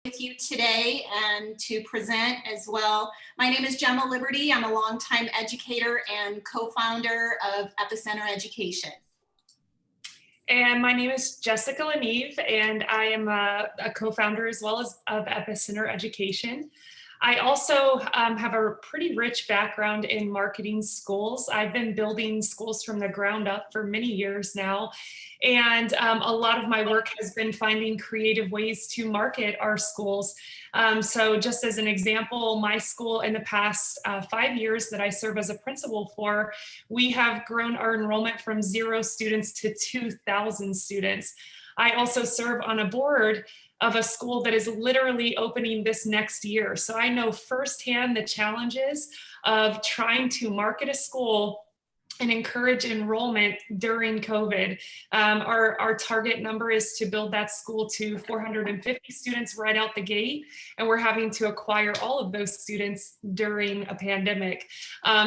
with you today and to present as well. My name is Gema Liberty. I'm a longtime educator and co-founder of Epicenter Education. And my name is Jessica LeNeave, and I am a co-founder as well as of Epicenter Education. I also have a pretty rich background in marketing schools. I've been building schools from the ground up for many years now. And a lot of my work has been finding creative ways to market our schools. So just as an example, my school in the past 5 years that I serve as a principal for, we have grown our enrollment from 0 students to 2,000 students. I also serve on a board of a school that is literally opening this next year. So I know firsthand the challenges of trying to market a school and encourage enrollment during COVID. Our target number is to build that school to 450 students right out the gate, and we're having to acquire all of those students during a pandemic.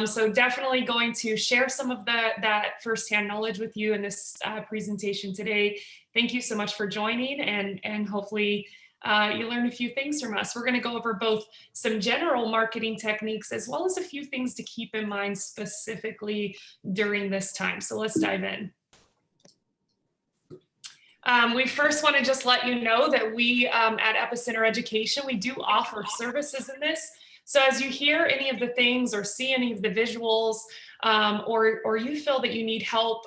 So definitely going to share some of that firsthand knowledge with you in this presentation today. Thank you so much for joining, and hopefully you learn a few things from us. We're going to go over both some general marketing techniques as well as a few things to keep in mind specifically during this time. So let's dive in. We first want to just let you know that we at Epicenter Education, we do offer services in this. So as you hear any of the things or see any of the visuals, or you feel that you need help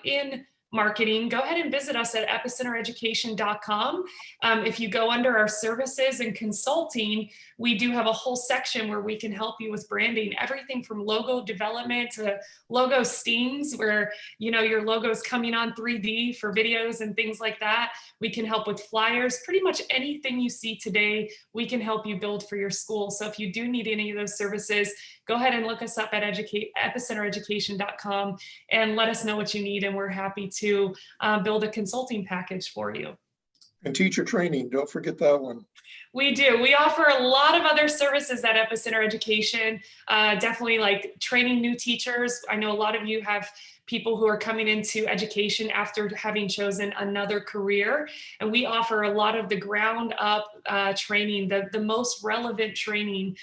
in marketing, go ahead and visit us at epicentereducation.com. If you go under our services and consulting, we do have a whole section where we can help you with branding, everything from logo development to logo stings, where your logo is coming on 3D for videos and things like that. We can help with flyers, pretty much anything you see today, we can help you build for your school. So if you do need any of those services, go ahead and look us up at epicentereducation.com and let us know what you need, and we're happy to build a consulting package for you. And teacher training, don't forget that one. We do. We offer a lot of other services at Epicenter Education, definitely like training new teachers. I know a lot of you have people who are coming into education after having chosen another career. And we offer a lot of the ground up training, the most relevant training,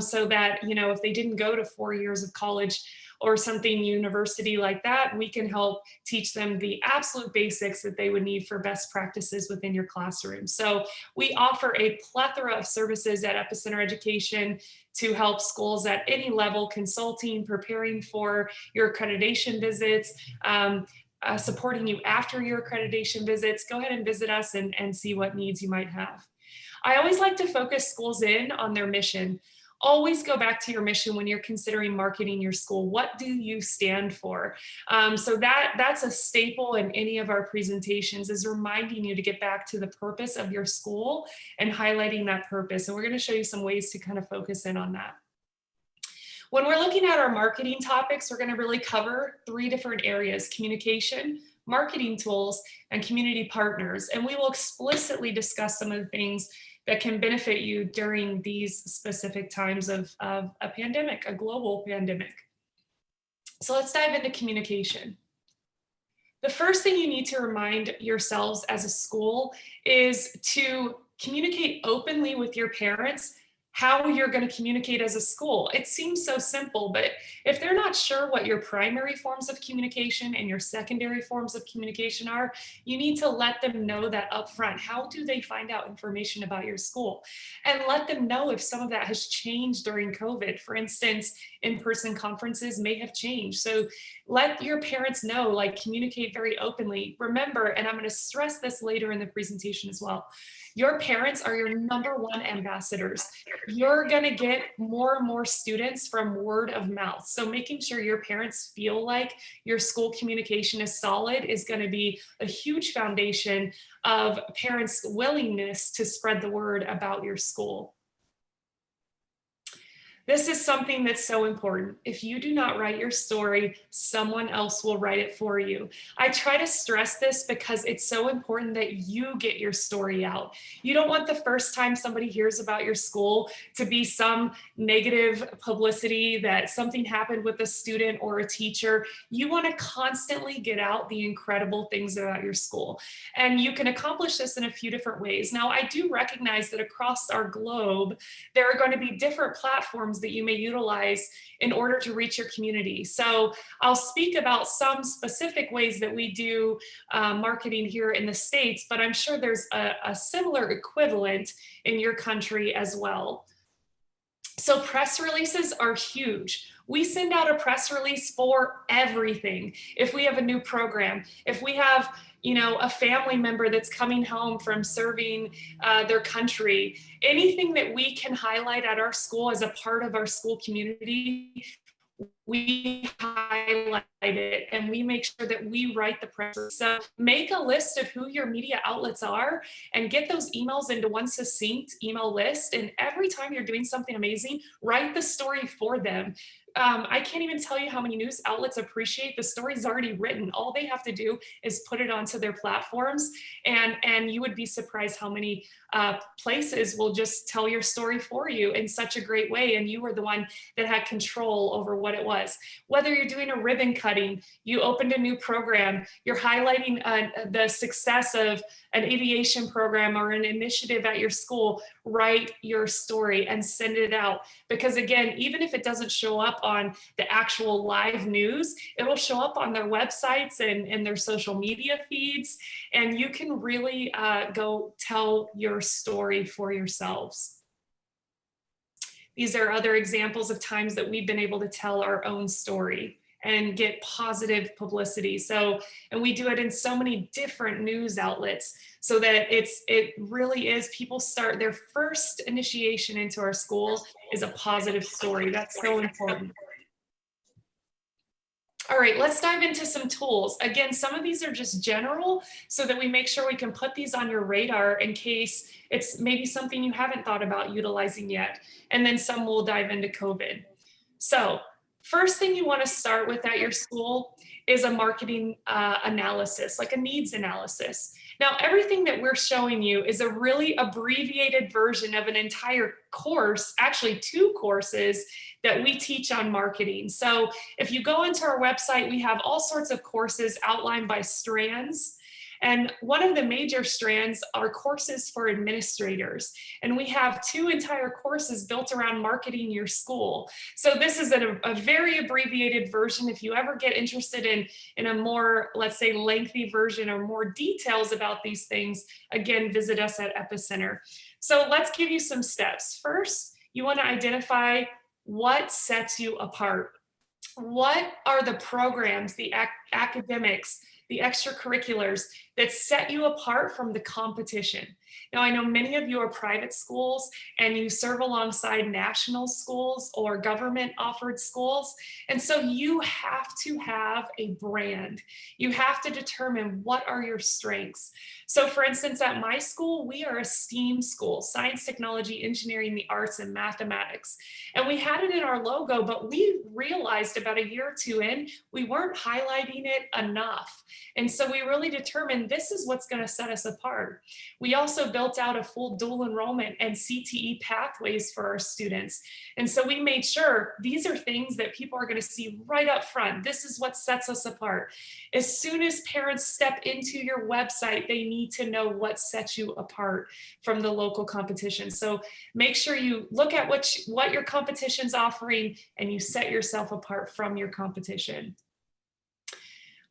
so that, if they didn't go to 4 years of college or something university like that, we can help teach them the absolute basics that they would need for best practices within your classroom. So we offer a plethora of services at Epicenter Education to help schools at any level, consulting, preparing for your accreditation visits, supporting you after your accreditation visits. Go ahead and visit us and see what needs you might have. I always like to focus schools in on their mission. Always go back to your mission when you're considering marketing your school. What do you stand for? So that's a staple in any of our presentations, is reminding you to get back to the purpose of your school and highlighting that purpose. And we're going to show you some ways to kind of focus in on that. When we're looking at our marketing topics, we're going to really cover 3 different areas: communication, marketing tools, and community partners. And we will explicitly discuss some of the things that can benefit you during these specific times of a pandemic, a global pandemic. So let's dive into communication. The first thing you need to remind yourselves as a school is to communicate openly with your parents how you're going to communicate as a school. It seems so simple, but if they're not sure what your primary forms of communication and your secondary forms of communication are, you need to let them know that up front. How do they find out information about your school? And let them know if some of that has changed during COVID. For instance, in-person conferences may have changed. So let your parents know, communicate very openly. Remember, and I'm going to stress this later in the presentation as well, your parents are your #1 ambassadors. You're going to get more and more students from word of mouth. So making sure your parents feel like your school communication is solid is going to be a huge foundation of parents' willingness to spread the word about your school. This is something that's so important. If you do not write your story, someone else will write it for you. I try to stress this because it's so important that you get your story out. You don't want the first time somebody hears about your school to be some negative publicity that something happened with a student or a teacher. You want to constantly get out the incredible things about your school. And you can accomplish this in a few different ways. Now, I do recognize that across our globe, there are going to be different platforms that you may utilize in order to reach your community. So I'll speak about some specific ways that we do marketing here in the States, but I'm sure there's a similar equivalent in your country as well. So press releases are huge. We send out a press release for everything. If we have a new program, if we have a family member that's coming home from serving their country, anything that we can highlight at our school as a part of our school community, we highlight it and we make sure that we write the press. So make a list of who your media outlets are and get those emails into one succinct email list. And every time you're doing something amazing, write the story for them. I can't even tell you how many news outlets appreciate the story's already written. All they have to do is put it onto their platforms, and you would be surprised how many places will just tell your story for you in such a great way, and you were the one that had control over what it was. Whether you're doing a ribbon cutting, you opened a new program, you're highlighting the success of an aviation program or an initiative at your school, write your story and send it out. Because again, even if it doesn't show up on the actual live news, it'll show up on their websites and their social media feeds, and you can really go tell your story for yourselves. These are other examples of times that we've been able to tell our own story and get positive publicity. And we do it in so many different news outlets so that it really is, people start their first initiation into our school is a positive story. That's so important. All right, let's dive into some tools. Again, some of these are just general so that we make sure we can put these on your radar in case it's maybe something you haven't thought about utilizing yet. And then some will dive into COVID. So first thing you want to start with at your school is a marketing analysis, like a needs analysis. Now, everything that we're showing you is a really abbreviated version of an entire course, actually 2 courses that we teach on marketing. So if you go into our website, we have all sorts of courses outlined by strands. And one of the major strands are courses for administrators. And we have 2 entire courses built around marketing your school. So this is a very abbreviated version. If you ever get interested in a more, let's say, lengthy version or more details about these things, again, visit us at Epicenter. So let's give you some steps. First, you want to identify what sets you apart. What are the programs, the academics, the extracurriculars that set you apart from the competition? Now, I know many of you are private schools and you serve alongside national schools or government offered schools. And so you have to have a brand. You have to determine what are your strengths. So for instance, at my school, we are a STEAM school, science, technology, engineering, the arts, and mathematics. And we had it in our logo, but we realized about a year or 2 in, we weren't highlighting it enough. And so we really determined this is what's going to set us apart. We also built out a full dual enrollment and CTE pathways for our students. And so we made sure these are things that people are going to see right up front. This is what sets us apart. As soon as parents step into your website, they need to know what sets you apart from the local competition. So make sure you look at what your competition's offering and you set yourself apart from your competition.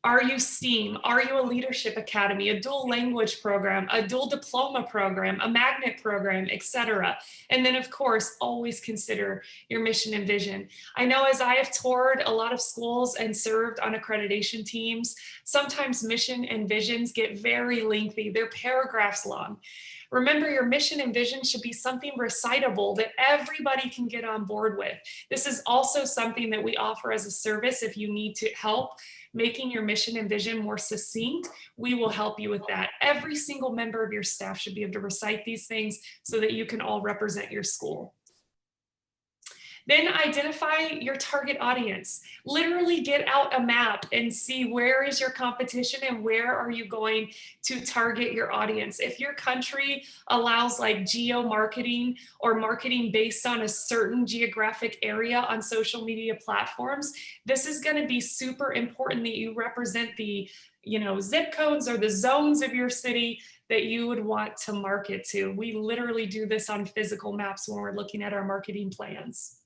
Are you STEAM? Are you a leadership academy, a dual language program, a dual diploma program, a magnet program, etc.? And then of course, always consider your mission and vision. I know as I have toured a lot of schools and served on accreditation teams, sometimes mission and visions get very lengthy. They're paragraphs long. Remember, your mission and vision should be something recitable that everybody can get on board with. This is also something that we offer as a service. If you need to help making your mission and vision more succinct, we will help you with that. Every single member of your staff should be able to recite these things so that you can all represent your school. Then identify your target audience. Literally get out a map and see where is your competition and where are you going to target your audience. If your country allows like geo-marketing or marketing based on a certain geographic area on social media platforms, this is going to be super important that you represent the zip codes or the zones of your city that you would want to market to. We literally do this on physical maps when we're looking at our marketing plans.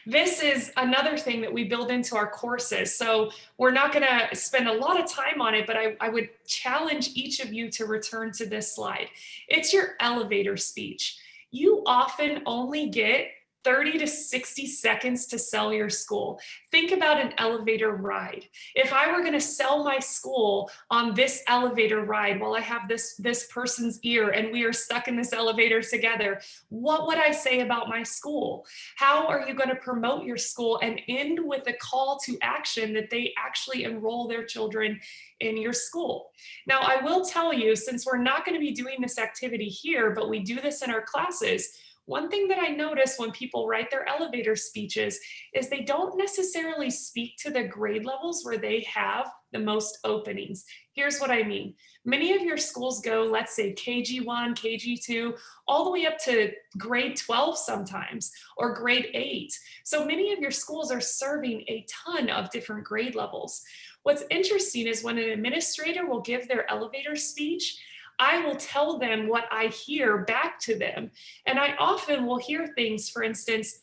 This is another thing that we build into our courses. So we're not going to spend a lot of time on it, but I would challenge each of you to return to this slide. It's your elevator speech. You often only get 30 to 60 seconds to sell your school. Think about an elevator ride. If I were going to sell my school on this elevator ride while I have this person's ear and we are stuck in this elevator together, what would I say about my school? How are you going to promote your school and end with a call to action that they actually enroll their children in your school? Now, I will tell you, since we're not going to be doing this activity here, but we do this in our classes, one thing that I notice when people write their elevator speeches is they don't necessarily speak to the grade levels where they have the most openings. Here's what I mean. Many of your schools go, let's say KG1, KG2, all the way up to grade 12 sometimes, or grade 8. So many of your schools are serving a ton of different grade levels. What's interesting is when an administrator will give their elevator speech, I will tell them what I hear back to them. And I often will hear things, for instance,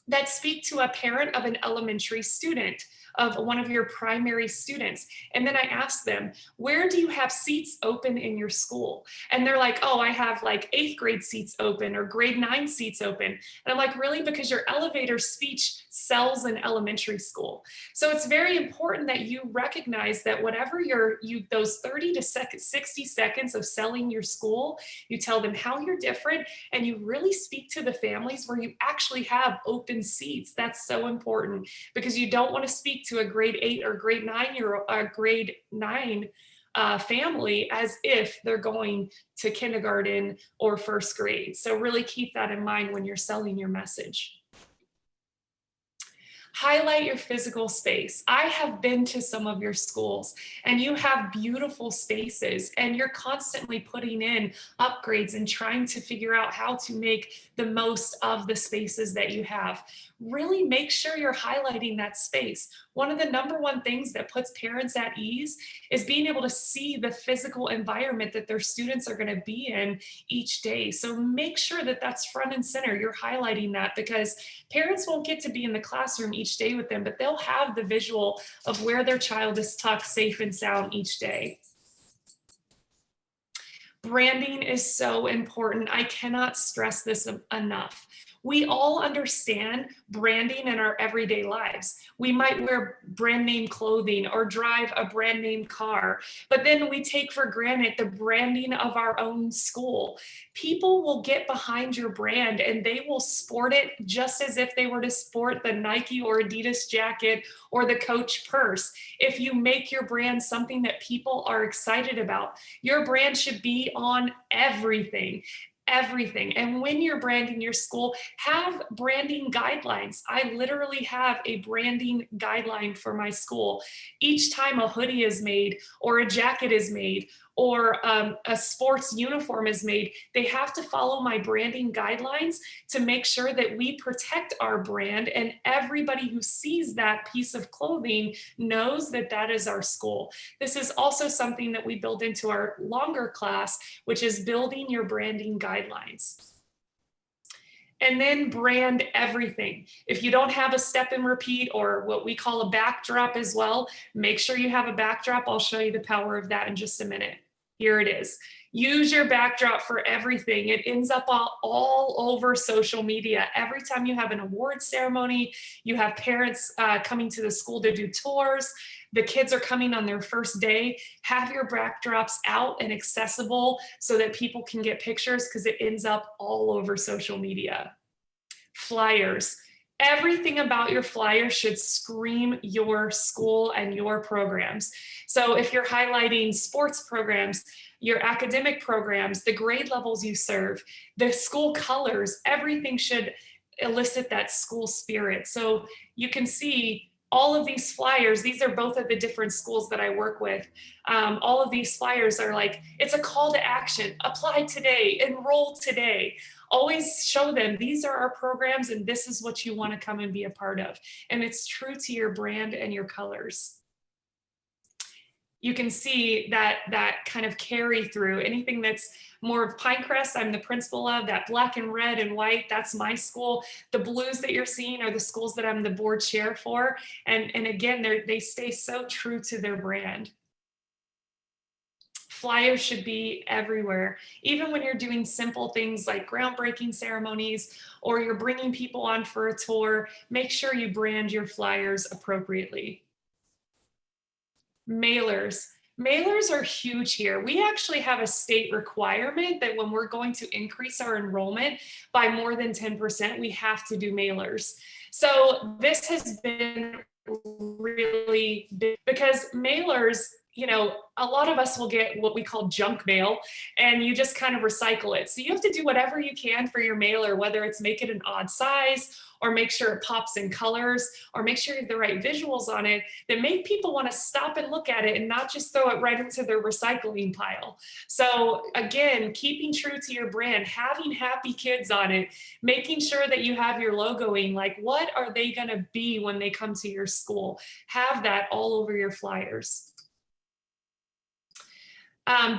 that speak to a parent of an elementary student, of one of your primary students. And then I ask them, where do you have seats open in your school? And they're like, oh, I have like 8th grade seats open or grade 9 seats open. And I'm like, really? Because your elevator speech sells in elementary school. So it's very important that you recognize that whatever those 30 to 60 seconds of selling your school, you tell them how you're different and you really speak to the families where you actually have open seats. That's so important because you don't want to speak to a grade 8 or grade 9 family as if they're going to kindergarten or 1st grade. So really keep that in mind when you're selling your message. Highlight your physical space. I have been to some of your schools and you have beautiful spaces and you're constantly putting in upgrades and trying to figure out how to make the most of the spaces that you have. Really make sure you're highlighting that space. One of the #1 things that puts parents at ease is being able to see the physical environment that their students are going to be in each day. So make sure that that's front and center. You're highlighting that because parents won't get to be in the classroom each day with them, but they'll have the visual of where their child is tucked safe and sound each day. Branding is so important. I cannot stress this enough. We all understand branding in our everyday lives. We might wear brand name clothing or drive a brand name car, but then we take for granted the branding of our own school. People will get behind your brand and they will sport it just as if they were to sport the Nike or Adidas jacket or the Coach purse. If you make your brand something that people are excited about, your brand should be on everything. And when you're branding your school, have branding guidelines. I literally have a branding guideline for my school. Each time a hoodie is made or a jacket is made or a sports uniform is made, they have to follow my branding guidelines to make sure that we protect our brand and everybody who sees that piece of clothing knows that that is our school. This is also something that we build into our longer class, which is building your branding guidelines. And then brand everything. If you don't have a step and repeat or what we call a backdrop as well, make sure you have a backdrop. I'll show you the power of that in just a minute. Here it is. Use your backdrop for everything. It ends up all over social media. Every time you have an award ceremony, you have parents coming to the school to do tours, the kids are coming on their first day, have your backdrops out and accessible so that people can get pictures because it ends up all over social media. Flyers. Everything about your flyer should scream your school and your programs. So if you're highlighting sports programs, your academic programs, the grade levels you serve, the school colors, everything should elicit that school spirit. So you can see all of these flyers. These are both of the different schools that I work with. All of these flyers are like, it's a call to action. Apply today, enroll today. Always show them these are our programs and this is what you want to come and be a part of. And it's true to your brand and your colors. You can see that kind of carry through. Anything that's more of Pinecrest, I'm the principal of. That black and red and white, that's my school. The blues that you're seeing are the schools that I'm the board chair for. And again, they stay so true to their brand. Flyers should be everywhere. Even when you're doing simple things like groundbreaking ceremonies or you're bringing people on for a tour, make sure you brand your flyers appropriately. Mailers. Mailers are huge here. We actually have a state requirement that when we're going to increase our enrollment by more than 10%, we have to do mailers. So this has been really big because mailers, you know, a lot of us will get what we call junk mail and you just kind of recycle it. So you have to do whatever you can for your mailer, whether it's make it an odd size or make sure it pops in colors or make sure you have the right visuals on it that make people want to stop and look at it and not just throw it right into their recycling pile. So again, keeping true to your brand, having happy kids on it, making sure that you have your logoing, like what are they going to be when they come to your school? Have that all over your flyers.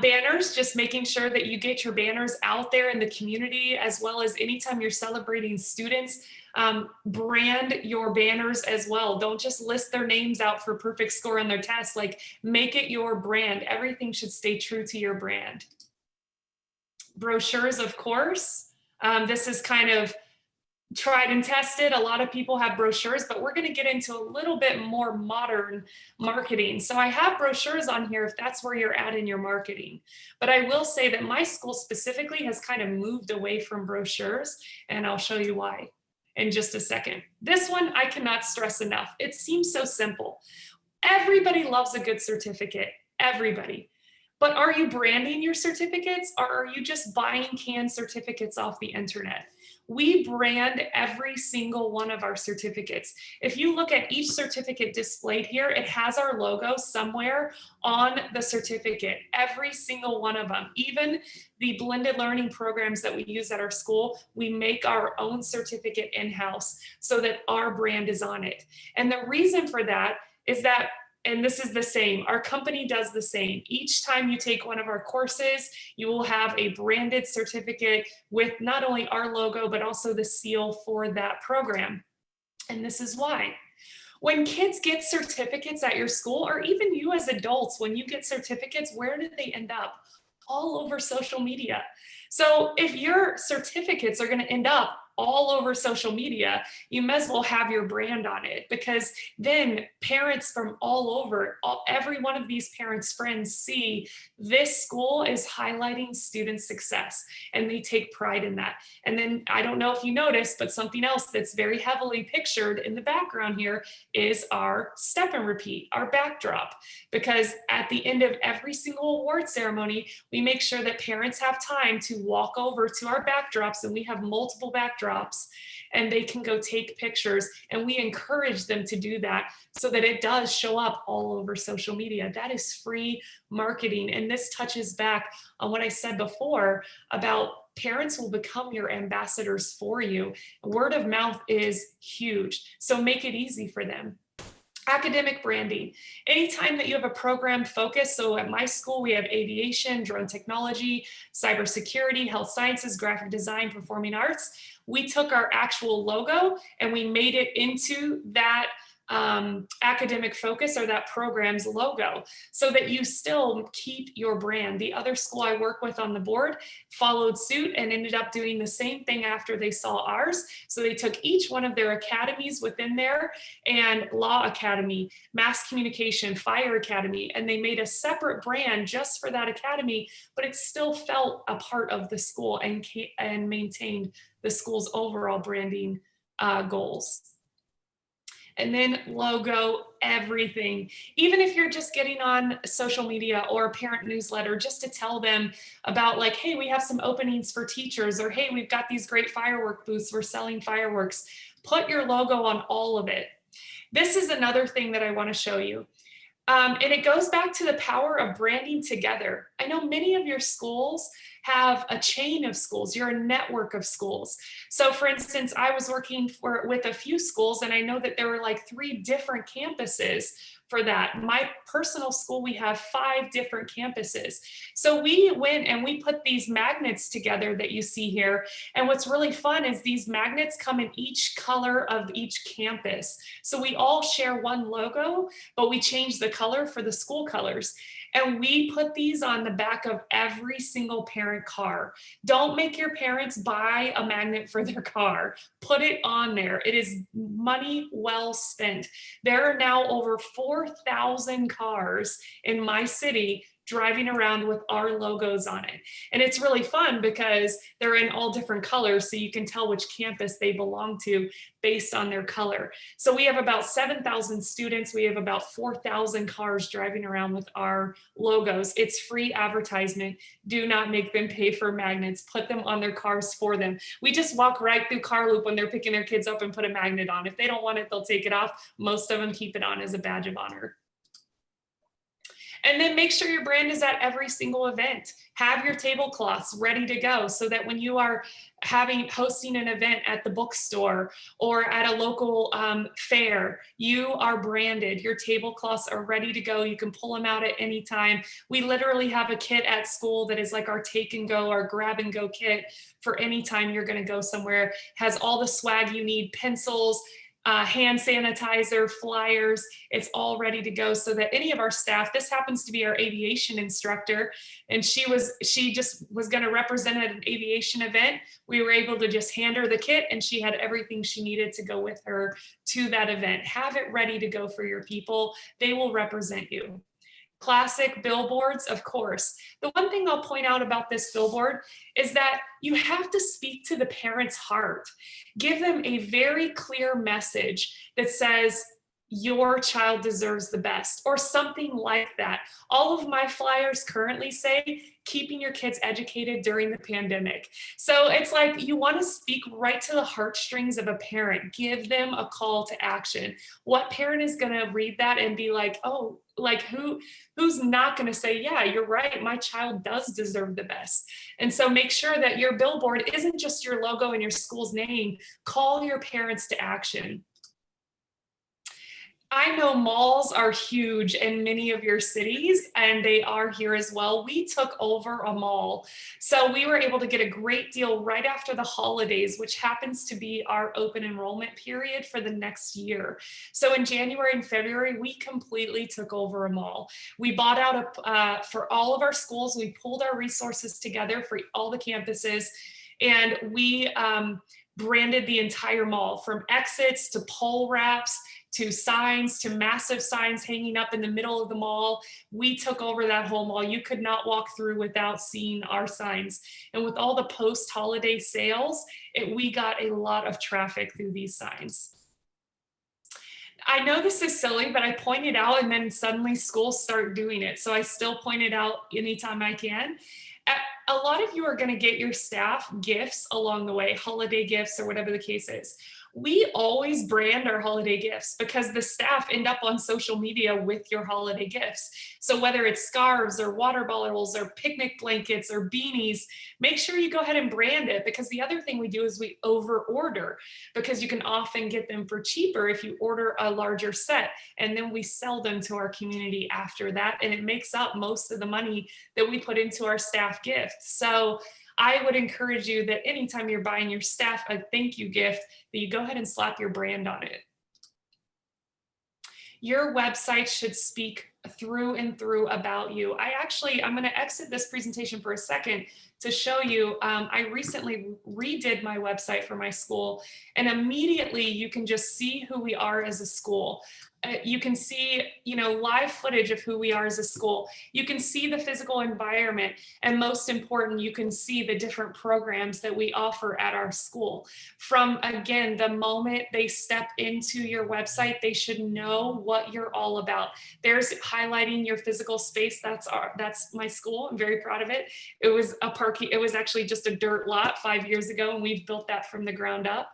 Banners, just making sure that you get your banners out there in the community, as well as anytime you're celebrating students, brand your banners as well. Don't just list their names out for perfect score on their tests, like make it your brand. Everything should stay true to your brand. Brochures, of course. This is kind of tried and tested. A lot of people have brochures, but we're going to get into a little bit more modern marketing. So I have brochures on here if that's where you're at in your marketing. But I will say that my school specifically has kind of moved away from brochures, and I'll show you why in just a second. This one I cannot stress enough. It seems so simple. Everybody loves a good certificate, everybody. But are you branding your certificates or are you just buying canned certificates off the internet? We brand every single one of our certificates. If you look at each certificate displayed here, it has our logo somewhere on the certificate, every single one of them. Even the blended learning programs that we use at our school, we make our own certificate in-house so that our brand is on it. And the reason for that is that, and this is the same, our company does the same. Each time you take one of our courses, you will have a branded certificate with not only our logo, but also the seal for that program. And this is why. When kids get certificates at your school, or even you as adults, when you get certificates, where did they end up? All over social media. So if your certificates are going to end up all over social media, you might as well have your brand on it, because then parents from all over, every one of these parents' friends see this school is highlighting student success and they take pride in that. And then I don't know if you noticed, but something else that's very heavily pictured in the background here is our step and repeat, our backdrop, because at the end of every single award ceremony, we make sure that parents have time to walk over to our backdrops, and we have multiple backdrops, and they can go take pictures, and we encourage them to do that so that it does show up all over social media. That is free marketing. And this touches back on what I said before about parents will become your ambassadors for you. Word of mouth is huge. So make it easy for them. Academic branding. Anytime that you have a program focus, so at my school, we have aviation, drone technology, cybersecurity, health sciences, graphic design, performing arts. We took our actual logo and we made it into that academic focus or that program's logo so that you still keep your brand. The other school I work with on the board followed suit and ended up doing the same thing after they saw ours. So they took each one of their academies within there, and Law Academy, Mass Communication, Fire Academy, and they made a separate brand just for that academy, but it still felt a part of the school and maintained the school's overall branding goals. And then logo, everything. Even if you're just getting on social media or a parent newsletter, just to tell them about like, hey, we have some openings for teachers, or hey, we've got these great firework booths, we're selling fireworks. Put your logo on all of it. This is another thing that I want to show you. And it goes back to the power of branding together. I know many of your schools have a chain of schools. You're a network of schools. So for instance, I was working with a few schools, and I know that there were like 3 different campuses for that. My personal school, we have 5 different campuses. So we went and we put these magnets together that you see here. And what's really fun is these magnets come in each color of each campus. So we all share one logo, but we change the color for the school colors. And we put these on the back of every single parent car. Don't make your parents buy a magnet for their car. Put it on there. It is money well spent. There are now over 4,000 cars in my city driving around with our logos on it. And it's really fun because they're in all different colors, so you can tell which campus they belong to based on their color. So we have about 7,000 students. We have about 4,000 cars driving around with our logos. It's free advertisement. Do not make them pay for magnets. Put them on their cars for them. We just walk right through car loop when they're picking their kids up and put a magnet on. If they don't want it, they'll take it off. Most of them keep it on as a badge of honor. And then make sure your brand is at every single event. Have your tablecloths ready to go so that when you are hosting an event at the bookstore or at a local fair, you are branded. Your tablecloths are ready to go. You can pull them out at any time. We literally have a kit at school that is like our take and go, our grab and go kit for any time you're going to go somewhere. Has all the swag you need, pencils, hand sanitizer, flyers. It's all ready to go so that any of our staff, this happens to be our aviation instructor, and she just was going to represent at an aviation event. We were able to just hand her the kit, and she had everything she needed to go with her to that event. Have it ready to go for your people. They will represent you. Classic billboards, of course. The one thing I'll point out about this billboard is that you have to speak to the parent's heart. Give them a very clear message that says, your child deserves the best, or something like that. All of my flyers currently say, keeping your kids educated during the pandemic. So it's like you want to speak right to the heartstrings of a parent. Give them a call to action. What parent is going to read that and be like, oh, like who's not going to say, yeah, you're right, my child does deserve the best. And so make sure that your billboard isn't just your logo and your school's name. Call your parents to action. I know malls are huge in many of your cities, and they are here as well. We took over a mall. So we were able to get a great deal right after the holidays, which happens to be our open enrollment period for the next year. So in January and February, we completely took over a mall. We bought out for all of our schools. We pulled our resources together for all the campuses, and we branded the entire mall, from exits to pole wraps to signs, to massive signs hanging up in the middle of the mall. We took over that whole mall. You could not walk through without seeing our signs. And with all the post-holiday sales, we got a lot of traffic through these signs. I know this is silly, but I point it out and then suddenly schools start doing it. So I still point it out anytime I can. A lot of you are going to get your staff gifts along the way, holiday gifts or whatever the case is. We always brand our holiday gifts because the staff end up on social media with your holiday gifts. So whether it's scarves or water bottles or picnic blankets or beanies, make sure you go ahead and brand it, because the other thing we do is we over order, because you can often get them for cheaper if you order a larger set, and then we sell them to our community after that, and it makes up most of the money that we put into our staff gifts. So I would encourage you that anytime you're buying your staff a thank you gift, that you go ahead and slap your brand on it. Your website should speak through and through about you. I'm going to exit this presentation for a second to show you. I recently redid my website for my school, and immediately you can just see who we are as a school. You can see, live footage of who we are as a school. You can see the physical environment, and most important, you can see the different programs that we offer at our school. From, again, the moment they step into your website, they should know what you're all about. There's highlighting your physical space. That's my school. I'm very proud of it. It was it was actually just a dirt lot 5 years ago, and we've built that from the ground up.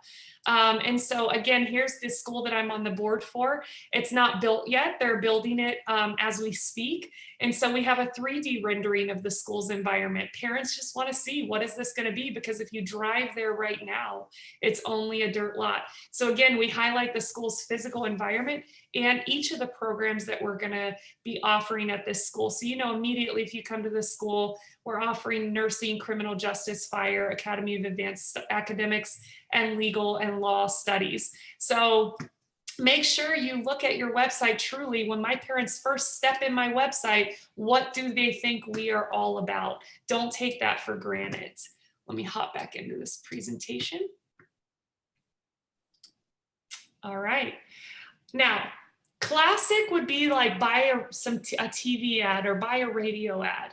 And so again, here's the school that I'm on the board for. It's not built yet. They're building it as we speak. And so we have a 3D rendering of the school's environment. Parents just want to see, what is this going to be? Because if you drive there right now, it's only a dirt lot. So again, we highlight the school's physical environment and each of the programs that we're going to be offering at this school. So immediately if you come to the school, we're offering nursing, criminal justice, fire, Academy of Advanced Academics, and legal and law studies. So make sure you look at your website truly. When my parents first step in my website, what do they think we are all about? Don't take that for granted. Let me hop back into this presentation. All right. Now, classic would be like buy a TV ad or buy a radio ad.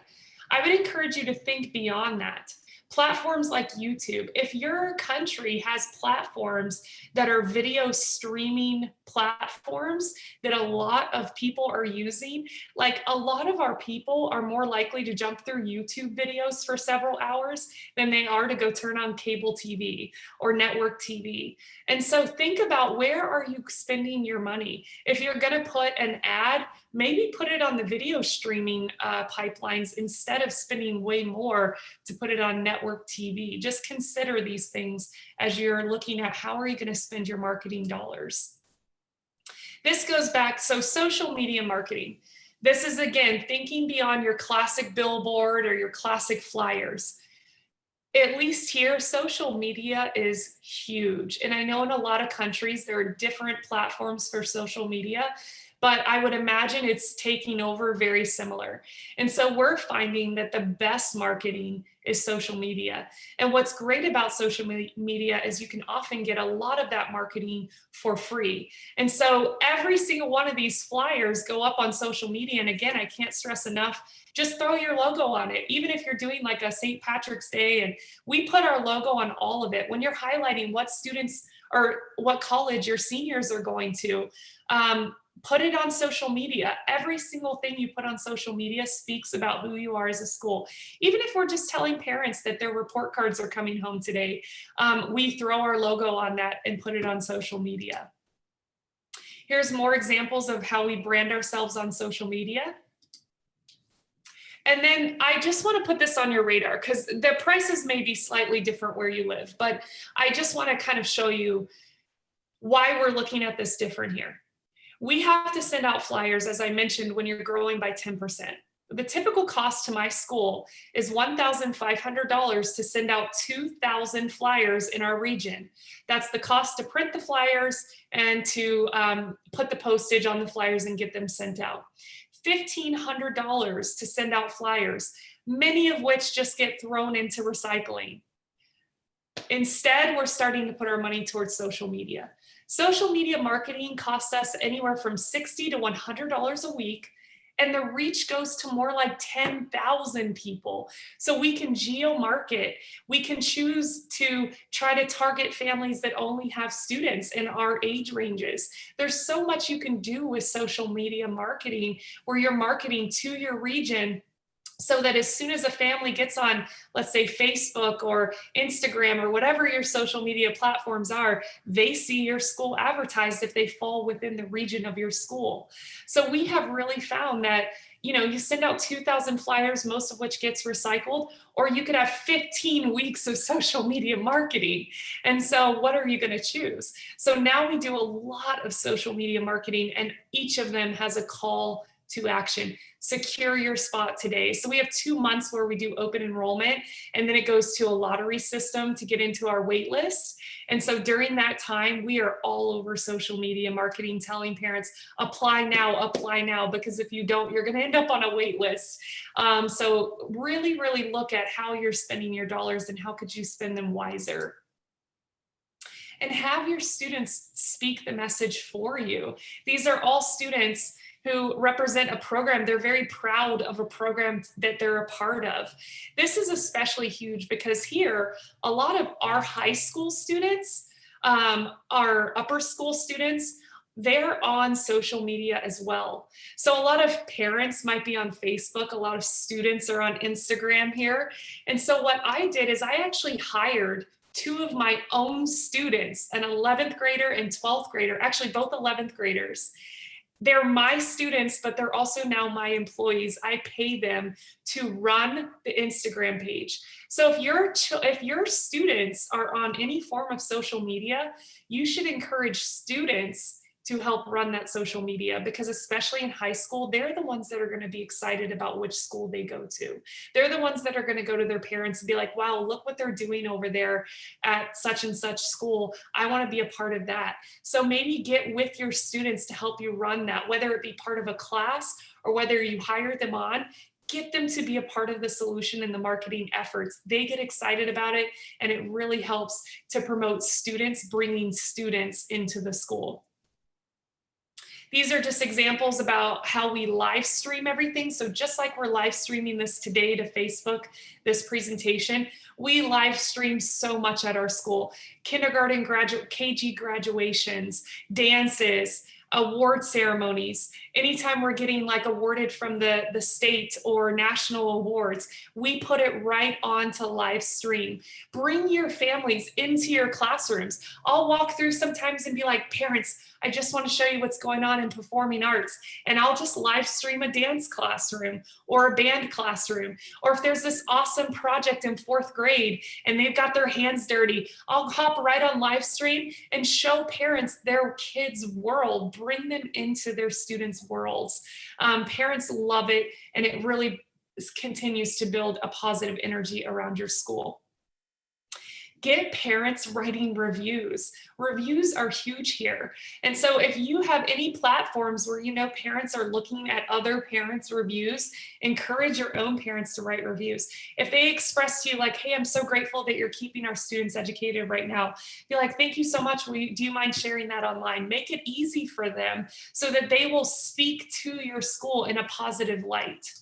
I would encourage you to think beyond that. Platforms like YouTube, if your country has platforms that are video streaming platforms that a lot of people are using, like a lot of our people are more likely to jump through YouTube videos for several hours than they are to go turn on cable TV or network TV. And so think about, where are you spending your money? If you're going to put an ad, maybe put it on the video streaming pipelines instead of spending way more to put it on network TV. Just consider these things as you're looking at how are you going to spend your marketing dollars. This goes back, so social media marketing. This is, again, thinking beyond your classic billboard or your classic flyers. At least here, social media is huge. And I know in a lot of countries, there are different platforms for social media, but I would imagine it's taking over very similar. And so we're finding that the best marketing is social media. And what's great about social media is you can often get a lot of that marketing for free. And so every single one of these flyers go up on social media. And again, I can't stress enough, just throw your logo on it. Even if you're doing like a St. Patrick's Day, and we put our logo on all of it. When you're highlighting what students or what college your seniors are going to, put it on social media. Every single thing you put on social media speaks about who you are as a school. Even if we're just telling parents that their report cards are coming home today, we throw our logo on that and put it on social media. Here's more examples of how we brand ourselves on social media. And then I just want to put this on your radar because the prices may be slightly different where you live, but I just want to kind of show you why we're looking at this different here. We have to send out flyers, as I mentioned, when you're growing by 10%. The typical cost to my school is $1,500 to send out 2,000 flyers in our region. That's the cost to print the flyers and to put the postage on the flyers and get them sent out. $1,500 to send out flyers, many of which just get thrown into recycling. Instead, we're starting to put our money towards social media. Social media marketing costs us anywhere from $60 to $100 a week, and the reach goes to more like 10,000 people. So we can geo-market. We can choose to try to target families that only have students in our age ranges. There's so much you can do with social media marketing where you're marketing to your region, so that as soon as a family gets on, let's say Facebook or Instagram or whatever your social media platforms are, they see your school advertised if they fall within the region of your school. So we have really found that, you send out 2,000 flyers, most of which gets recycled, or you could have 15 weeks of social media marketing. And so what are you going to choose? So now we do a lot of social media marketing, and each of them has a call to action. Secure your spot today. So we have 2 months where we do open enrollment, and then it goes to a lottery system to get into our wait list. And so during that time, we are all over social media marketing, telling parents, apply now, because if you don't, you're going to end up on a wait list. So really, really look at how you're spending your dollars and how could you spend them wiser. And have your students speak the message for you. These are all students who represent a program. They're very proud of a program that they're a part of. This is especially huge because here, a lot of our high school students, our upper school students, they're on social media as well. So a lot of parents might be on Facebook, a lot of students are on Instagram here. And so what I did is I actually hired 2 of my own students, an 11th grader and 12th grader, actually both 11th graders. They're my students, but they're also now my employees. I pay them to run the Instagram page. So if your students are on any form of social media, you should encourage students to help run that social media, because especially in high school, they're the ones that are going to be excited about which school they go to. They're the ones that are going to go to their parents and be like, wow, look what they're doing over there at such and such school. I want to be a part of that. So maybe get with your students to help you run that, whether it be part of a class or whether you hire them on. Get them to be a part of the solution and the marketing efforts. They get excited about it, and it really helps to promote students bringing students into the school. These are just examples about how we live stream everything. So just like we're live streaming this today to Facebook, this presentation, we live stream so much at our school. Kindergarten, KG graduations, dances, award ceremonies. Anytime we're getting like awarded from the state or national awards, we put it right onto live stream. Bring your families into your classrooms. I'll walk through sometimes and be like, parents, I just want to show you what's going on in performing arts. And I'll just live stream a dance classroom or a band classroom. Or if there's this awesome project in 4th grade and they've got their hands dirty, I'll hop right on live stream and show parents their kids' world, bring them into their students' worlds. Parents love it, and it really continues to build a positive energy around your school. Get parents writing reviews. Reviews are huge here. And so if you have any platforms where you know parents are looking at other parents' reviews, encourage your own parents to write reviews. If they express to you like, hey, I'm so grateful that you're keeping our students educated right now, be like, thank you so much. Do you mind sharing that online? Make it easy for them so that they will speak to your school in a positive light.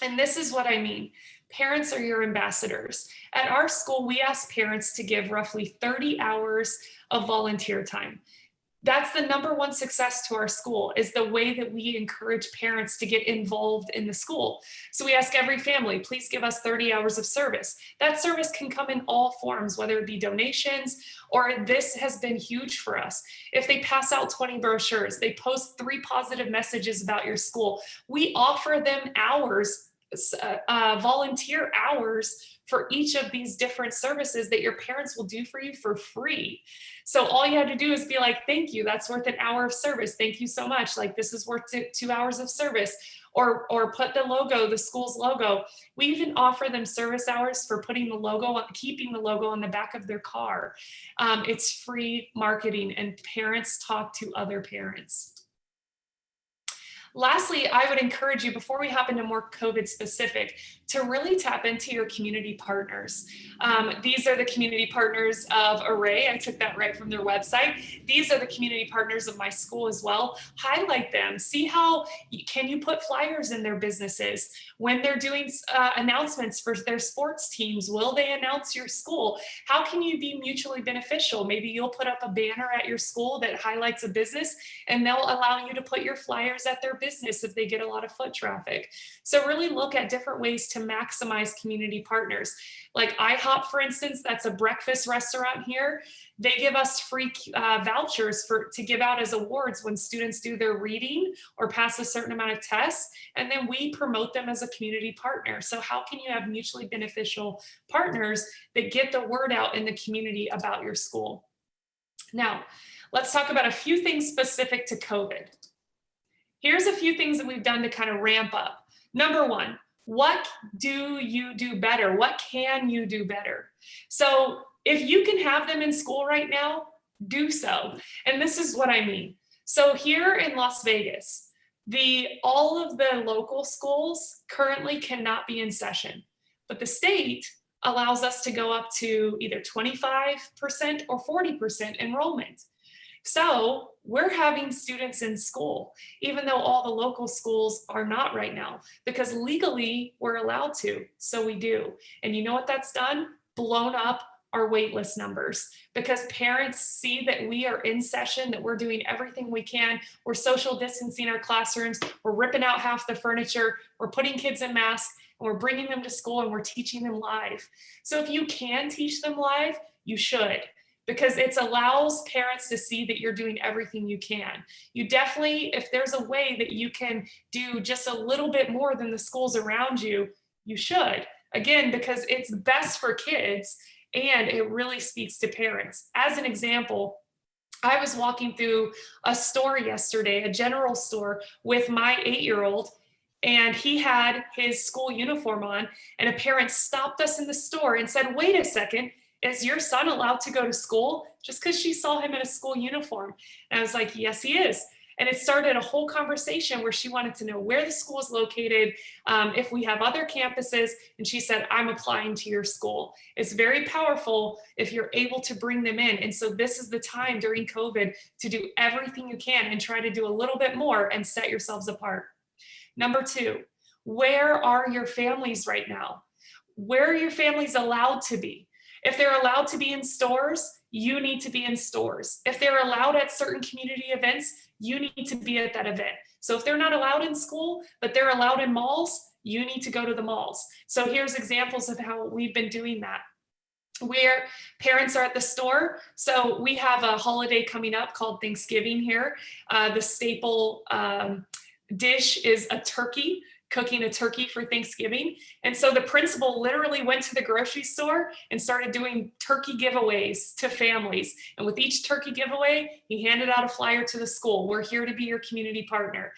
And this is what I mean. Parents are your ambassadors. At our school, we ask parents to give roughly 30 hours of volunteer time. That's the #1 success to our school, is the way that we encourage parents to get involved in the school. So we ask every family, please give us 30 hours of service. That service can come in all forms, whether it be donations, or this has been huge for us. If they pass out 20 brochures, they post 3 positive messages about your school, we offer them hours, volunteer hours for each of these different services that your parents will do for you for free. So all you have to do is be like, thank you, that's worth an hour of service. Thank you so much. Like, this is worth 2 hours of service. Or put the logo, the school's logo. We even offer them service hours for putting the logo, keeping the logo on the back of their car. It's free marketing, and parents talk to other parents. Lastly, I would encourage you, before we hop into more COVID specific, to really tap into your community partners. These are the community partners of Array. I took that right from their website. These are the community partners of my school as well. Highlight them. See how can you put flyers in their businesses. When they're doing announcements for their sports teams, will they announce your school? How can you be mutually beneficial? Maybe you'll put up a banner at your school that highlights a business, and they'll allow you to put your flyers at their business if they get a lot of foot traffic. So really look at different ways to maximize community partners. Like IHOP, for instance, that's a breakfast restaurant here. They give us free vouchers to give out as awards when students do their reading or pass a certain amount of tests, and then we promote them as a community partner. So how can you have mutually beneficial partners that get the word out in the community about your school? Now, let's talk about a few things specific to COVID. Here's a few things that we've done to kind of ramp up. Number one, what do you do better? What can you do better? So if you can have them in school right now, do so. And this is what I mean. So here in Las Vegas, all of the local schools currently cannot be in session, but the state allows us to go up to either 25% or 40% enrollment. So we're having students in school, even though all the local schools are not right now, because legally we're allowed to. So we do. And you know what that's done? Blown up our wait list numbers, because parents see that we are in session, that we're doing everything we can. We're social distancing our classrooms. We're ripping out half the furniture. We're putting kids in masks, and we're bringing them to school, and we're teaching them live. So if you can teach them live, you should, because it allows parents to see that you're doing everything you can. You definitely, if there's a way that you can do just a little bit more than the schools around you, you should. Again, because it's best for kids and it really speaks to parents. As an example, I was walking through a store yesterday, a general store, with my 8-year-old, and he had his school uniform on, and a parent stopped us in the store and said, "Wait a second, is your son allowed to go to school?" Just because she saw him in a school uniform. And I was like, "Yes, he is." And it started a whole conversation where she wanted to know where the school is located, if we have other campuses. And she said, "I'm applying to your school." It's very powerful if you're able to bring them in. And so this is the time during COVID to do everything you can and try to do a little bit more and set yourselves apart. Number two, where are your families right now? Where are your families allowed to be? If they're allowed to be in stores, you need to be in stores. If they're allowed at certain community events, you need to be at that event. So if they're not allowed in school, but they're allowed in malls, you need to go to the malls. So here's examples of how we've been doing that. Where parents are at the store. So we have a holiday coming up called Thanksgiving here. The staple dish is a turkey, cooking a turkey for Thanksgiving. And so the principal literally went to the grocery store and started doing turkey giveaways to families. And with each turkey giveaway, he handed out a flyer to the school. "We're here to be your community partner."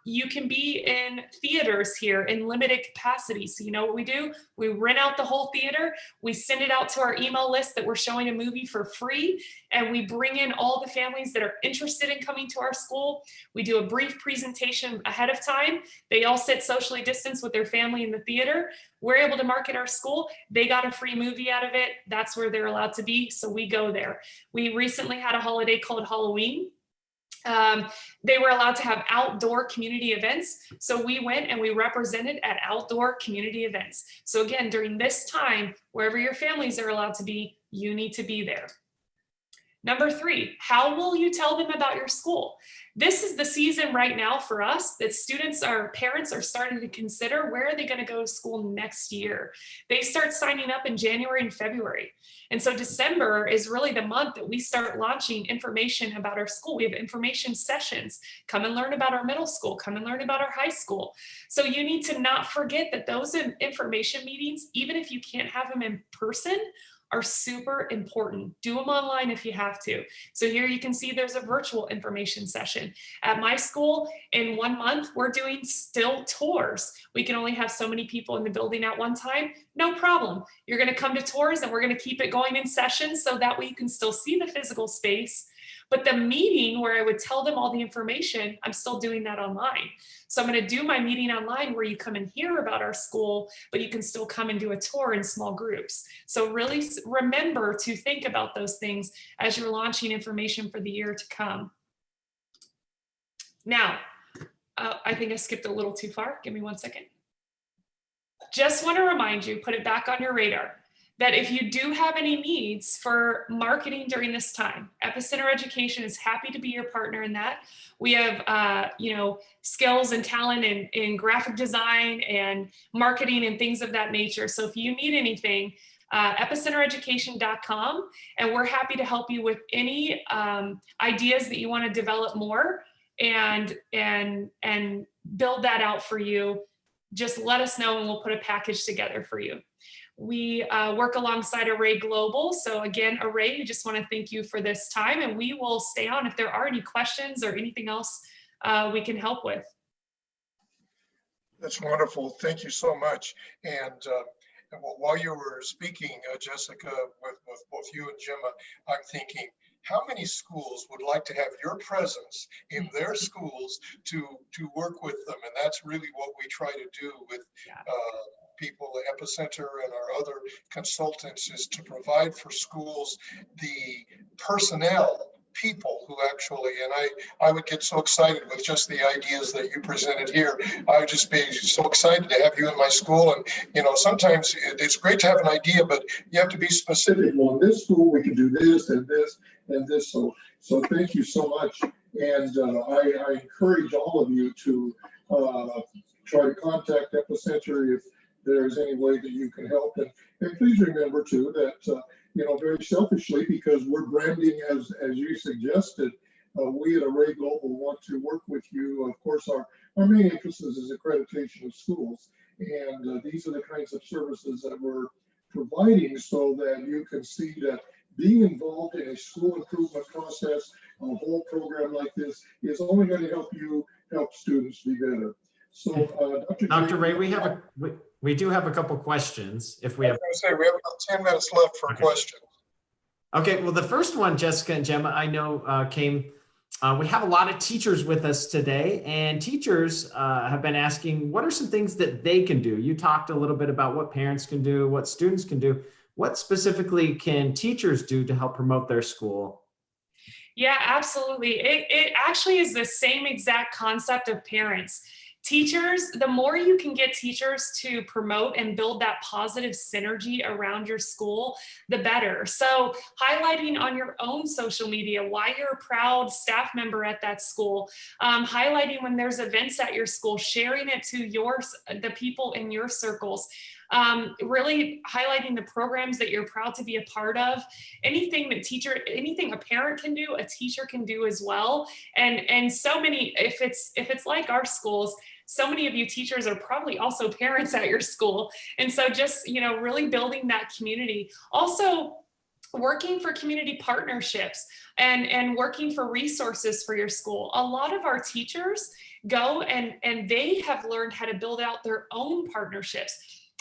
You can be in theaters here in limited capacity. So you know what we do? We rent out the whole theater. We send it out to our email list that we're showing a movie for free. And we bring in all the families that are interested in coming to our school. We do a brief presentation ahead of time. They all sit socially distanced with their family in the theater. We're able to market our school. They got a free movie out of it. That's where they're allowed to be. So we go there. We recently had a holiday called Halloween. They were allowed to have outdoor community events. So we went and we represented at outdoor community events. So again, during this time, wherever your families are allowed to be, you need to be there. Number three, how will you tell them about your school? This is the season right now for us that parents are starting to consider, where are they going to go to school next year? They start signing up in January and February. And so December is really the month that we start launching information about our school. We have information sessions. Come and learn about our middle school. Come and learn about our high school. So you need to not forget that those information meetings, even if you can't have them in person, are super important. Do them online if you have to. So here you can see there's a virtual information session. At my school, in 1 month, we're doing still tours. We can only have so many people in the building at one time. No problem. You're gonna come to tours and we're gonna keep it going in sessions so that way you can still see the physical space. But the meeting where I would tell them all the information, I'm still doing that online. So I'm going to do my meeting online where you come and hear about our school, but you can still come and do a tour in small groups. So really remember to think about those things as you're launching information for the year to come. Now, I think I skipped a little too far. Give me 1 second. Just want to remind you, put it back on your radar, that if you do have any needs for marketing during this time, Epicenter Education is happy to be your partner in that. We have, skills and talent in graphic design and marketing and things of that nature. So if you need anything, epicentereducation.com, and we're happy to help you with any ideas that you want to develop more and build that out for you. Just let us know and we'll put a package together for you. We work alongside Array Global. So again, Array, we just want to thank you for this time, and we will stay on if there are any questions or anything else we can help with. That's wonderful. Thank you so much. And while you were speaking, Jessica, with both you and Gemma, I'm thinking, how many schools would like to have your presence in their schools to work with them? And that's really what we try to do with people, the Epicenter and our other consultants, is to provide for schools the personnel, people who actually, and I would get so excited with just the ideas that you presented here. I would just be so excited to have you in my school. And, you know, sometimes it's great to have an idea, but you have to be specific. Well, in this school, we can do this and this and this. So thank you so much. And I encourage all of you to try to contact Epicenter if there's any way that you can help. And please remember too that, you know, very selfishly, because we're branding as you suggested, we at Array Global want to work with you. Of course, our main emphasis is accreditation of schools. And these are the kinds of services that we're providing so that you can see that being involved in a school improvement process, a whole program like this, is only going to help students be better. So, Dr. Ray, we do have a couple questions. If we have, we have about 10 minutes left for questions. Okay, well, the first one, Jessica and Gemma, I know came. We have a lot of teachers with us today, and teachers have been asking, what are some things that they can do? You talked a little bit about what parents can do, what students can do. What specifically can teachers do to help promote their school? Yeah, absolutely. It actually is the same exact concept of parents. Teachers, the more you can get teachers to promote and build that positive synergy around your school, the better. So highlighting on your own social media why you're a proud staff member at that school, highlighting when there's events at your school, sharing it to the people in your circles. Really highlighting the programs that you're proud to be a part of. Anything a parent can do, a teacher can do as well. And so many, if it's like our schools, so many of you teachers are probably also parents at your school. And so just, you know, really building that community. Also, working for community partnerships and working for resources for your school. A lot of our teachers go and they have learned how to build out their own partnerships,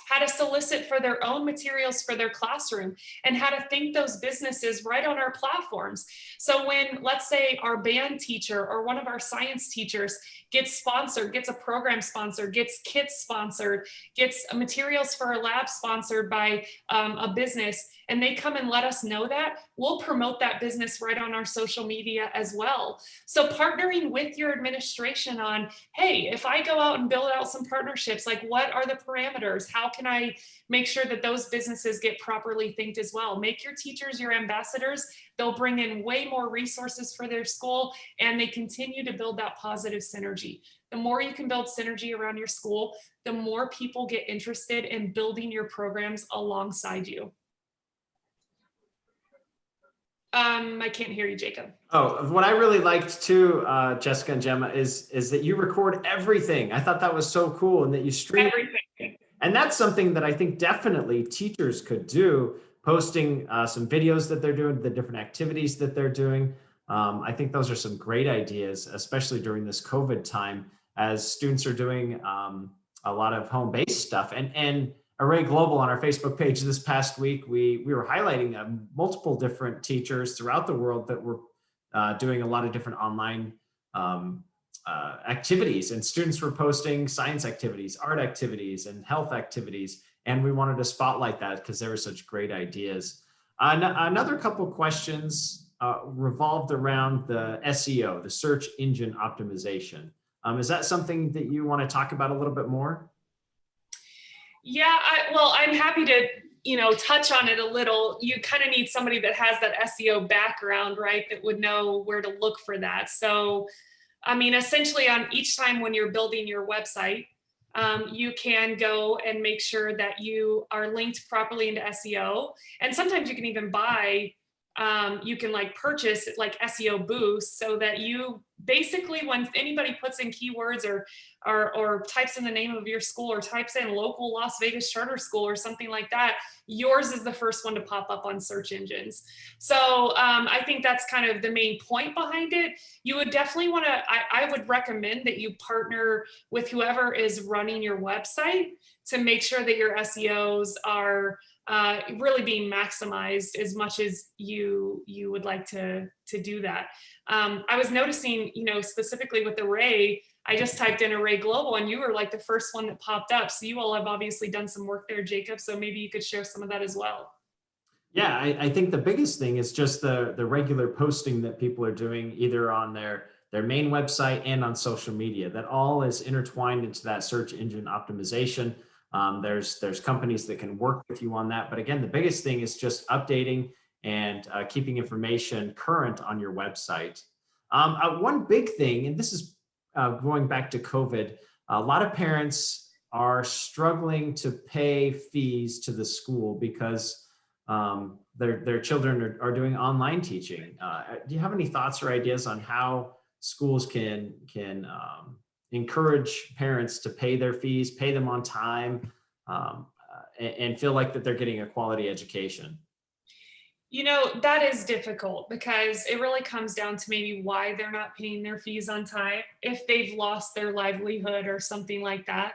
how to solicit for their own materials for their classroom, and how to thank those businesses right on our platforms. So when, let's say, our band teacher or one of our science teachers gets sponsored, gets a program sponsored, gets kits sponsored, gets materials for a lab sponsored by a business, and they come and let us know that, we'll promote that business right on our social media as well. So partnering with your administration on, hey, if I go out and build out some partnerships, like what are the parameters? How can I make sure that those businesses get properly thanked as well? Make your teachers your ambassadors. They'll bring in way more resources for their school, and they continue to build that positive synergy. The more you can build synergy around your school, the more people get interested in building your programs alongside you. I can't hear you, Jacob. Oh, what I really liked too, Jessica and Gemma, is that you record everything. I thought that was so cool, and that you stream everything. And that's something that I think definitely teachers could do, posting some videos that they're doing, the different activities that they're doing. I think those are some great ideas, especially during this COVID time, as students are doing a lot of home-based stuff. And Array Global on our Facebook page this past week, we were highlighting multiple different teachers throughout the world that were doing a lot of different online activities, and students were posting science activities, art activities, and health activities. And we wanted to spotlight that because there were such great ideas. Another couple questions revolved around the SEO, the search engine optimization. Is that something that you want to talk about a little bit more? Yeah, well, I'm happy to, touch on it a little. You kind of need somebody that has that SEO background, right? That would know where to look for that. So, I mean, essentially on each time when you're building your website, you can go and make sure that you are linked properly into SEO. And sometimes you can even buy you can like purchase like SEO boosts, so that you basically, when anybody puts in keywords or types in the name of your school or types in local Las Vegas charter school or something like that, yours is the first one to pop up on search engines. So I think that's kind of the main point behind it. You would definitely want to, I would recommend that you partner with whoever is running your website to make sure that your SEOs are really being maximized as much as you would like to do that. I was noticing, specifically with Array, I just typed in Array Global and you were like the first one that popped up. So you all have obviously done some work there, Jacob. So maybe you could share some of that as well. Yeah, I think the biggest thing is just the regular posting that people are doing either on their main website and on social media. That all is intertwined into that search engine optimization. There's companies that can work with you on that. But again, the biggest thing is just updating and keeping information current on your website. One big thing, and this is going back to COVID, a lot of parents are struggling to pay fees to the school because their children are doing online teaching. Do you have any thoughts or ideas on how schools can encourage parents to pay their fees, pay them on time, and feel like that they're getting a quality education? That is difficult because it really comes down to maybe why they're not paying their fees on time. If they've lost their livelihood or something like that,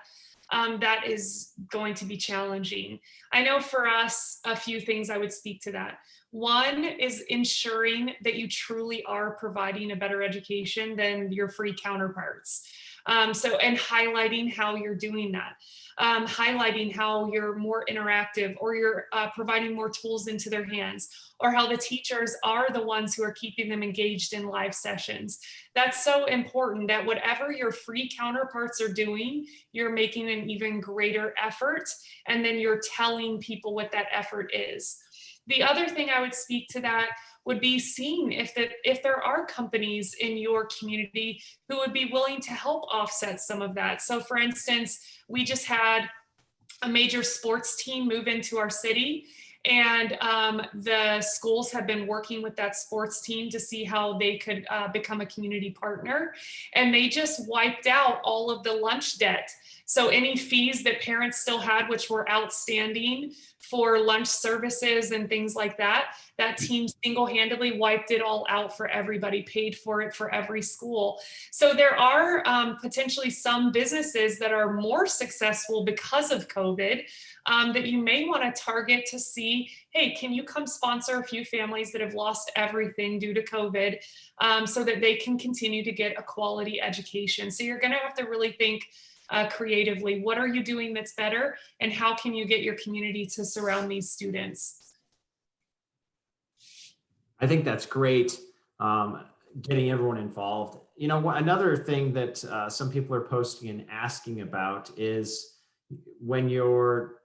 that is going to be challenging. I know for us, a few things I would speak to that. One is ensuring that you truly are providing a better education than your free counterparts. And highlighting how you're doing that, highlighting how you're more interactive, or you're providing more tools into their hands, or how the teachers are the ones who are keeping them engaged in live sessions. That's so important, that whatever your free counterparts are doing, you're making an even greater effort, and then you're telling people what that effort is. The other thing I would speak to that would be seeing if there are companies in your community who would be willing to help offset some of that. So for instance, we just had a major sports team move into our city, and the schools have been working with that sports team to see how they could become a community partner. And they just wiped out all of the lunch debt. So any fees that parents still had, which were outstanding for lunch services and things like that, that team single-handedly wiped it all out for everybody, paid for it for every school. So there are potentially some businesses that are more successful because of COVID that you may want to target to see, hey, can you come sponsor a few families that have lost everything due to COVID, so that they can continue to get a quality education. So you're going to have to really think creatively. What are you doing that's better, and how can you get your community to surround these students? I think that's great. Getting everyone involved. Another thing that some people are posting and asking about is when you're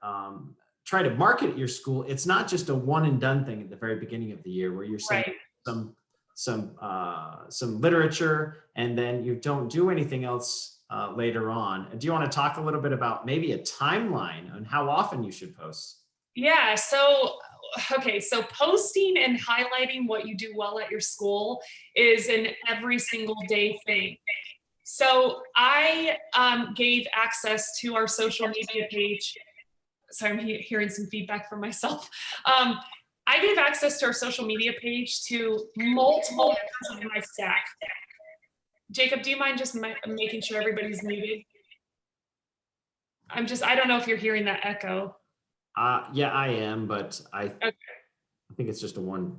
trying to market your school, it's not just a one and done thing at the very beginning of the year where you're saying some literature and then you don't do anything else later on. Do you want to talk a little bit about maybe a timeline on how often you should post? Yeah, so posting and highlighting what you do well at your school is an every single day thing. So I gave access to our social media page. Sorry, I'm hearing some feedback from myself. I gave access to our social media page to multiple members of my staff. Jacob, do you mind just making sure everybody's muted? I don't know if you're hearing that echo. Yeah, I am, but I think it's just a one.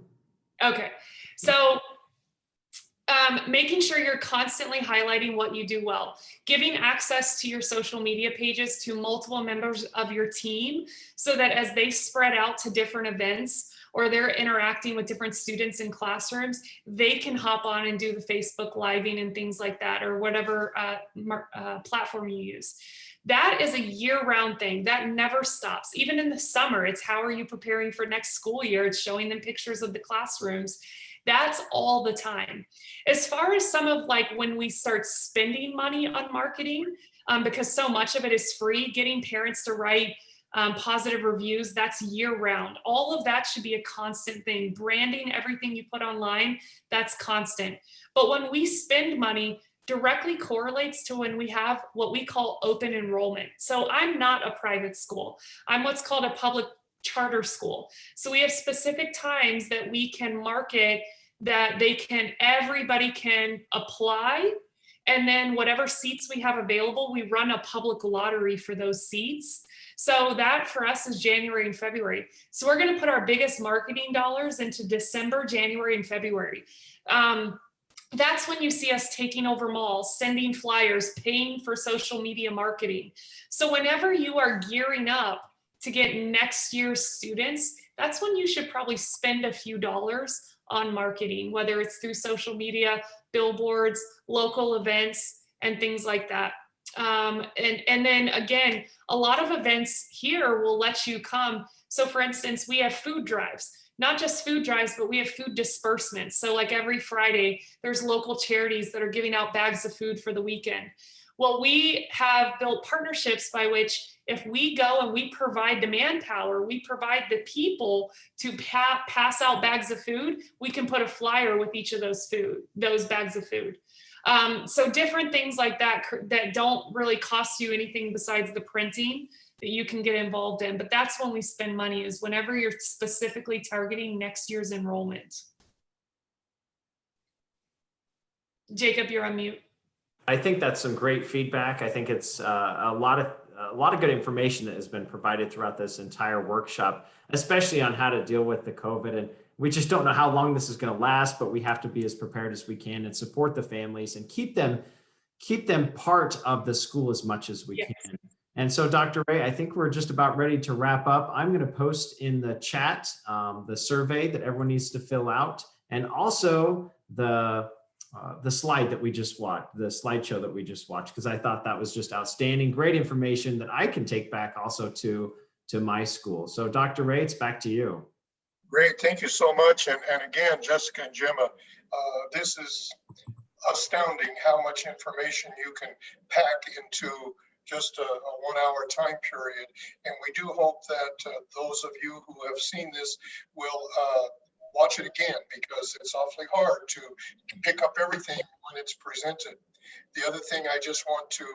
Okay. So making sure you're constantly highlighting what you do well, giving access to your social media pages to multiple members of your team so that as they spread out to different events or they're interacting with different students in classrooms, they can hop on and do the Facebook living and things like that, or whatever platform you use. That is a year-round thing. That never stops. Even in the summer, it's how are you preparing for next school year? It's showing them pictures of the classrooms. That's all the time. As far as some of when we start spending money on marketing, because so much of it is free, getting parents to write positive reviews, that's year round. All of that should be a constant thing. Branding, everything you put online, that's constant. But when we spend money, directly correlates to when we have what we call open enrollment. So I'm not a private school. I'm what's called a public charter school. So we have specific times that we can market that everybody can apply. And then whatever seats we have available, we run a public lottery for those seats. So that for us is January and February. So we're going to put our biggest marketing dollars into December, January, and February. That's when you see us taking over malls, sending flyers, paying for social media marketing. So whenever you are gearing up to get next year's students, that's when you should probably spend a few dollars on marketing, whether it's through social media, billboards, local events, and things like that. And then again, a lot of events here will let you come. So for instance, we have food drives. Not just food drives, but we have food disbursements. So like every Friday, there's local charities that are giving out bags of food for the weekend. Well, we have built partnerships by which if we go and we provide the manpower, we provide the people to pass out bags of food, we can put a flyer with each of those bags of food. So different things like that that don't really cost you anything besides the printing that you can get involved in. But that's when we spend money, is whenever you're specifically targeting next year's enrollment. Jacob, you're on mute. I think that's some great feedback. I think it's a lot of good information that has been provided throughout this entire workshop, especially on how to deal with the COVID. And we just don't know how long this is going to last, but we have to be as prepared as we can and support the families and keep them part of the school as much as we can. And so, Dr. Ray, I think we're just about ready to wrap up. I'm going to post in the chat the survey that everyone needs to fill out, and also the slide that we just watched, the slideshow that we just watched, because I thought that was just outstanding, great information that I can take back also to my school. So, Dr. Ray, it's back to you. Great, thank you so much. And again, Jessica and Gema, this is astounding how much information you can pack into just a 1 hour time period. And we do hope that those of you who have seen this will watch it again, because it's awfully hard to pick up everything when it's presented. The other thing I just want to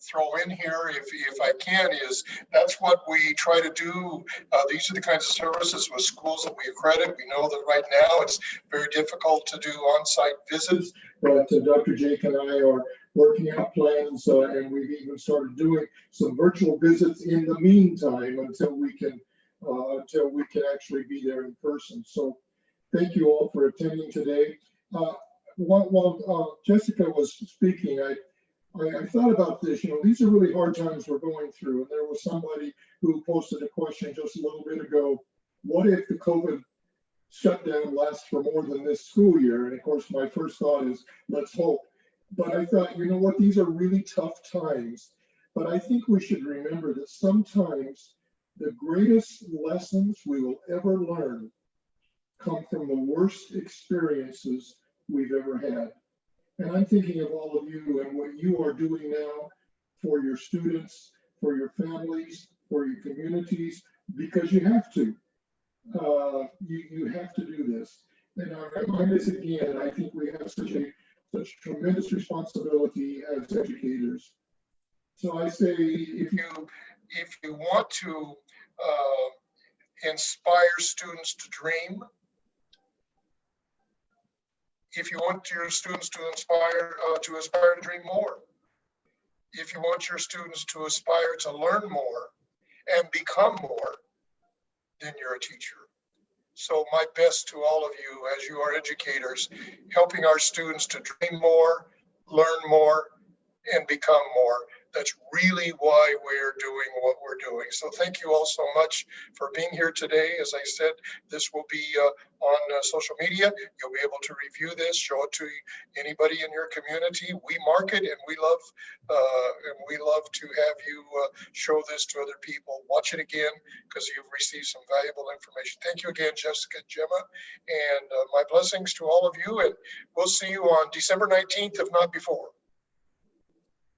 throw in here, if I can, is that's what we try to do. These are the kinds of services with schools that we accredit. We know that right now it's very difficult to do on-site visits, but Dr. Jake and I are working out plans, and we've even started doing some virtual visits in the meantime until we can actually be there in person. So thank you all for attending today. While Jessica was speaking, I thought about this. These are really hard times we're going through. And there was somebody who posted a question just a little bit ago. What if the COVID shutdown lasts for more than this school year? And of course, my first thought is, let's hope. But I thought, you know what, these are really tough times. But I think we should remember that sometimes the greatest lessons we will ever learn come from the worst experiences we've ever had. And I'm thinking of all of you and what you are doing now for your students, for your families, for your communities, because you have to. You have to do this. And I remind us again, I think we have such tremendous responsibility as educators. So I say, if you want to inspire students to dream, if you want your students to aspire to dream more, if you want your students to aspire to learn more and become more, then you're a teacher. So my best to all of you as you are educators, helping our students to dream more, learn more, and become more. That's really why we're doing what we're doing. So thank you all so much for being here today. As I said, this will be on social media. You'll be able to review this, show it to anybody in your community. We market, and we love to have you show this to other people. Watch it again, because you've received some valuable information. Thank you again, Jessica and Gema, and my blessings to all of you. And we'll see you on December 19th, if not before.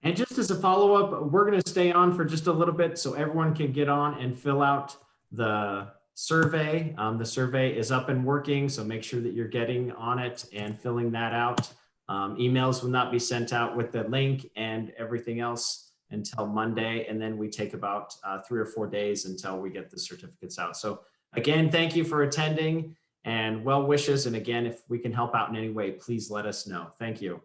And just as a follow-up, we're going to stay on for just a little bit so everyone can get on and fill out the survey. The survey is up and working, so make sure that you're getting on it and filling that out. Emails will not be sent out with the link and everything else until Monday, and then we take about 3 or 4 days until we get the certificates out. So again, thank you for attending and well wishes. And again, if we can help out in any way, please let us know. Thank you.